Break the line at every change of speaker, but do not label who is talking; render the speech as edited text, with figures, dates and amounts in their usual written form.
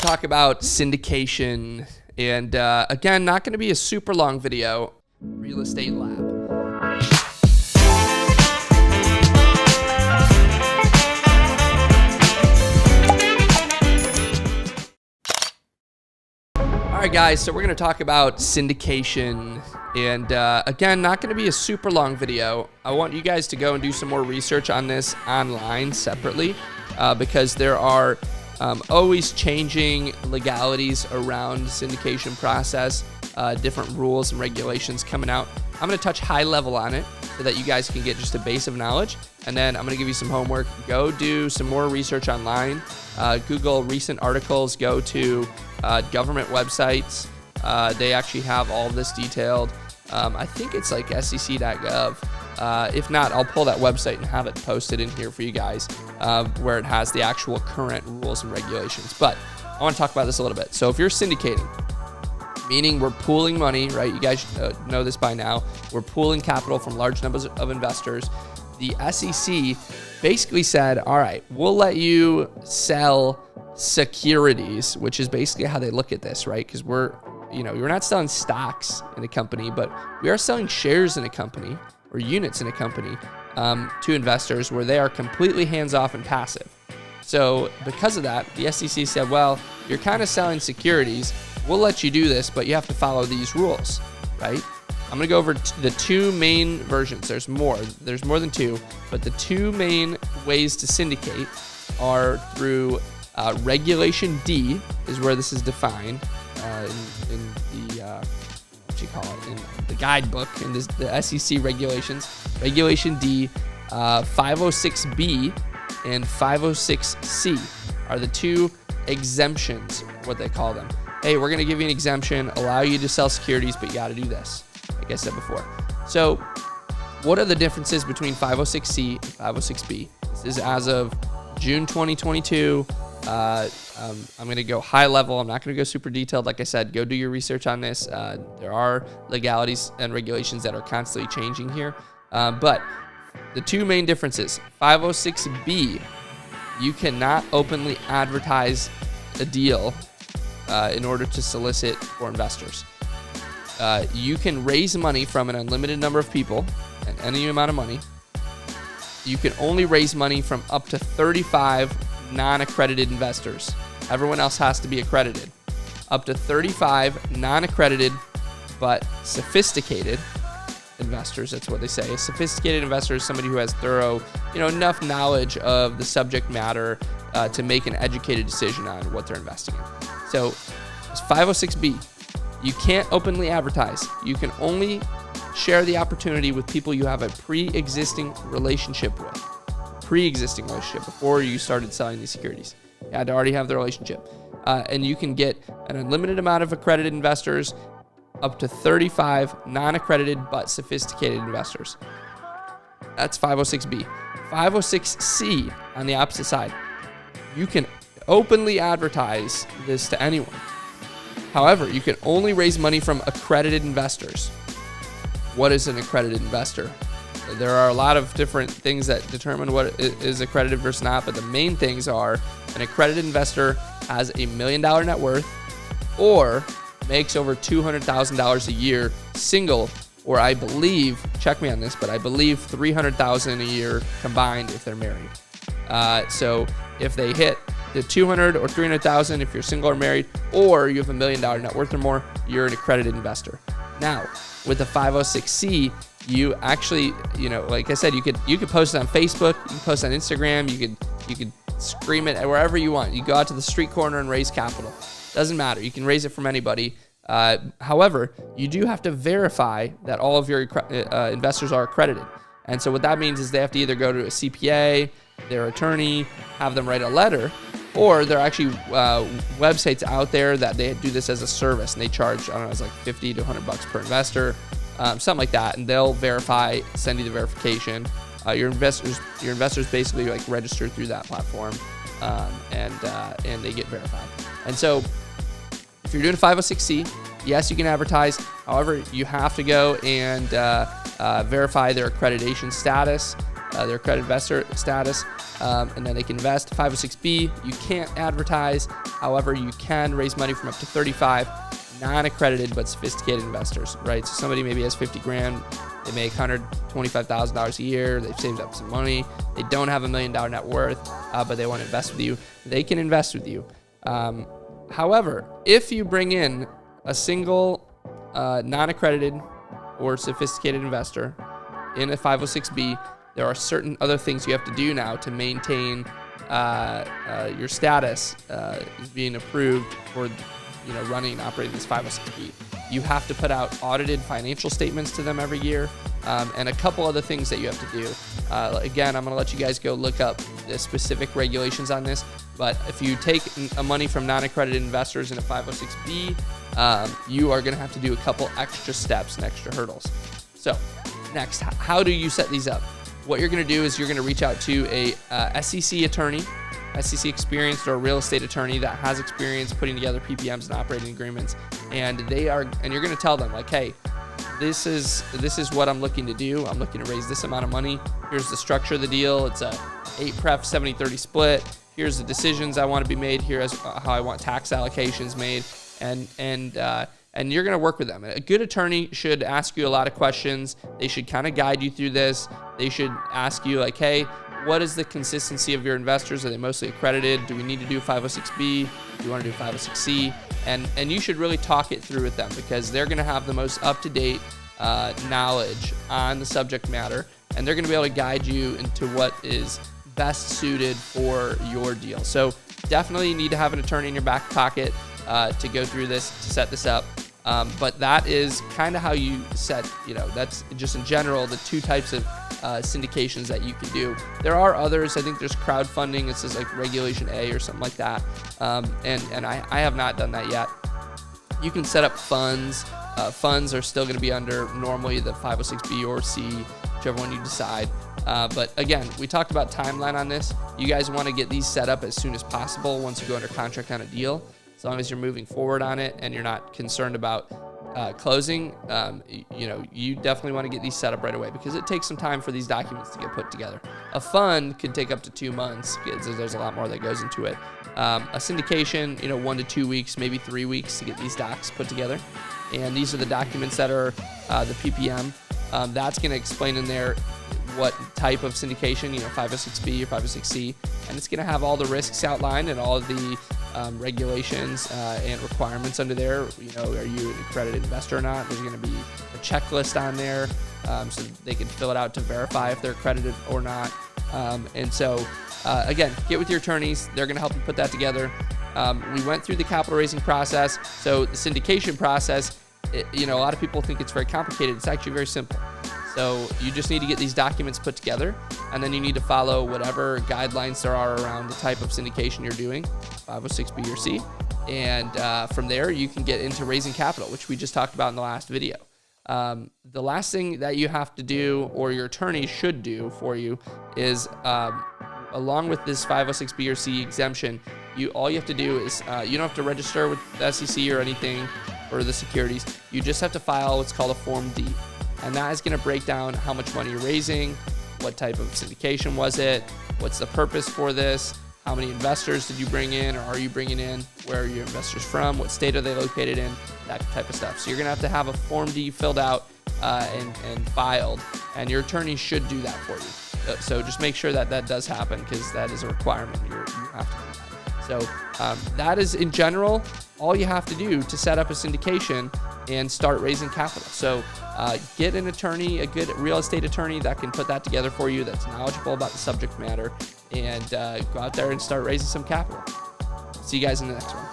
talk about syndication, and again, not going to be a super long video. Real estate lab. All right, guys, so we're going to talk about syndication, and again, not going to be a super long video. I want you guys to go and do some more research on this online separately, because there are always changing legalities around syndication process, different rules and regulations coming out. I'm going to touch high level on it so that you guys can get just a base of knowledge, and then I'm going to give you some homework. Go do some more research online. Google recent articles, go to government websites. They actually have all of this detailed. I think it's like sec.gov. If not, I'll pull that website and have it posted in here for you guys, where it has the actual current rules and regulations. But I want to talk about this a little bit. So if you're syndicating, meaning we're pooling money, right? You guys know this by now. We're pooling capital from large numbers of investors. The SEC basically said, all right, we'll let you sell securities, which is basically how they look at this, right? Because we're not selling stocks in a company, but we are selling shares in a company or units in a company to investors where they are completely hands-off and passive. So because of that, the SEC said, well, you're kind of selling securities. We'll let you do this, but you have to follow these rules, right? I'm going to go over the two main versions. There's more than two, but the two main ways to syndicate are through Regulation D is where this is defined in the in the guidebook, in the SEC regulations. Regulation D, 506B and 506C are the two exemptions, what they call them. Hey, we're going to give you an exemption, allow you to sell securities, but you got to do this, like I said before. So what are the differences between 506C and 506B? This is as of June 2022. I'm going to go high level. I'm not going to go super detailed. Like I said, go do your research on this. There are legalities and regulations that are constantly changing here. But the two main differences, 506B, you cannot openly advertise a deal in order to solicit for investors. You can raise money from an unlimited number of people and any amount of money. You can only raise money from up to 35 non-accredited investors. Everyone else has to be accredited. Up to 35 non-accredited but sophisticated investors, that's what they say. A sophisticated investor is somebody who has thorough, enough knowledge of the subject matter to make an educated decision on what they're investing in. So it's 506B. You can't openly advertise. You can only share the opportunity with people you have a pre-existing relationship with. Pre-existing relationship before you started selling these securities. You had to already have the relationship. And you can get an unlimited amount of accredited investors, up to 35 non-accredited but sophisticated investors. That's 506B. 506C, on the opposite side, you can openly advertise this to anyone. However, you can only raise money from accredited investors. What is an accredited investor? There are a lot of different things that determine what is accredited versus not, but the main things are an accredited investor has $1 million net worth or makes over $200,000 a year single, or I believe, check me on this, but I believe $300,000 a year combined if they're married. So if they hit the 200 or 300,000, if you're single or married, or you have $1 million net worth or more, you're an accredited investor. Now, with the 506C, you actually, like I said, you could post it on Facebook, you can post it on Instagram, you could scream it wherever you want. You go out to the street corner and raise capital. Doesn't matter. You can raise it from anybody. However, you do have to verify that all of your investors are accredited. And so what that means is they have to either go to a CPA, their attorney, have them write a letter, or there are actually websites out there that they do this as a service, and they charge, I don't know, it's like $50 to $100 per investor, something like that, and they'll verify, send you the verification. Your investors basically like register through that platform, and they get verified. And so if you're doing a 506C, yes, you can advertise. However, you have to go and verify their accreditation status. their accredited investor status, and then they can invest. 506B, you can't advertise. However, you can raise money from up to 35 non-accredited but sophisticated investors, right? So somebody maybe has 50 grand, they make $125,000 a year, they've saved up some money, they don't have $1 million net worth, but they want to invest with you. They can invest with you. However, if you bring in a single non-accredited or sophisticated investor in a 506B, there are certain other things you have to do now to maintain your status is being approved for running and operating this 506B. You have to put out audited financial statements to them every year, and a couple other things that you have to do. Again, I'm going to let you guys go look up the specific regulations on this, but if you take money from non-accredited investors in a 506B, you are going to have to do a couple extra steps and extra hurdles. So next, how do you set these up? What you're going to do is you're going to reach out to a SEC attorney, SEC experienced, or a real estate attorney that has experience putting together PPMs and operating agreements, and you're going to tell them, like, hey, this is what I'm looking to do. I'm looking to raise this amount of money. Here's the structure of the deal. It's a 8-pref 70-30 split. Here's the decisions I want to be made. Here's how I want tax allocations made, and you're going to work with them. A good attorney should ask you a lot of questions. They should kind of guide you through this. They should ask you, like, hey, what is the consistency of your investors? Are they mostly accredited? Do we need to do 506B? Do you want to do 506C? And you should really talk it through with them, because they're going to have the most up-to-date knowledge on the subject matter, and they're going to be able to guide you into what is best suited for your deal. So definitely you need to have an attorney in your back pocket to go through this, to set this up. But that is kind of how you set, that's just in general the two types of syndications that you can do. There are others. I think there's crowdfunding. It says like Regulation A or something like that. And I have not done that yet. You can set up funds. Funds are still going to be under normally the 506B or C, whichever one you decide. But again, we talked about timeline on this. You guys want to get these set up as soon as possible once you go under contract on a deal. As long as you're moving forward on it and you're not concerned about closing, you definitely want to get these set up right away, because it takes some time for these documents to get put together. A fund could take up to 2 months, because there's a lot more that goes into it. A syndication, 1 to 2 weeks, maybe 3 weeks to get these docs put together. And these are the documents that are the PPM. That's going to explain in there what type of syndication, 506B or 506C, and it's going to have all the risks outlined and all of the regulations and requirements under there. Are you an accredited investor or not? There's going to be a checklist on there, so they can fill it out to verify if they're accredited or not. And so, again, get with your attorneys. They're going to help you put that together. We went through the capital raising process. So the syndication process, a lot of people think it's very complicated. It's actually very simple. So you just need to get these documents put together, and then you need to follow whatever guidelines there are around the type of syndication you're doing, 506B or C. And from there, you can get into raising capital, which we just talked about in the last video. The last thing that you have to do, or your attorney should do for you, is along with this 506B or C exemption, all you have to do is you don't have to register with the SEC or anything for the securities. You just have to file what's called a Form D. And that is going to break down how much money you're raising, what type of syndication was it, what's the purpose for this, how many investors did you bring in or are you bringing in, where are your investors from, what state are they located in, that type of stuff. So you're going to have a Form D filled out and filed, and your attorney should do that for you. So just make sure that does happen, because that is a requirement. You have to do that. So that is, in general, all you have to do to set up a syndication and start raising capital. So get an attorney, a good real estate attorney that can put that together for you, that's knowledgeable about the subject matter, and go out there and start raising some capital. See you guys in the next one.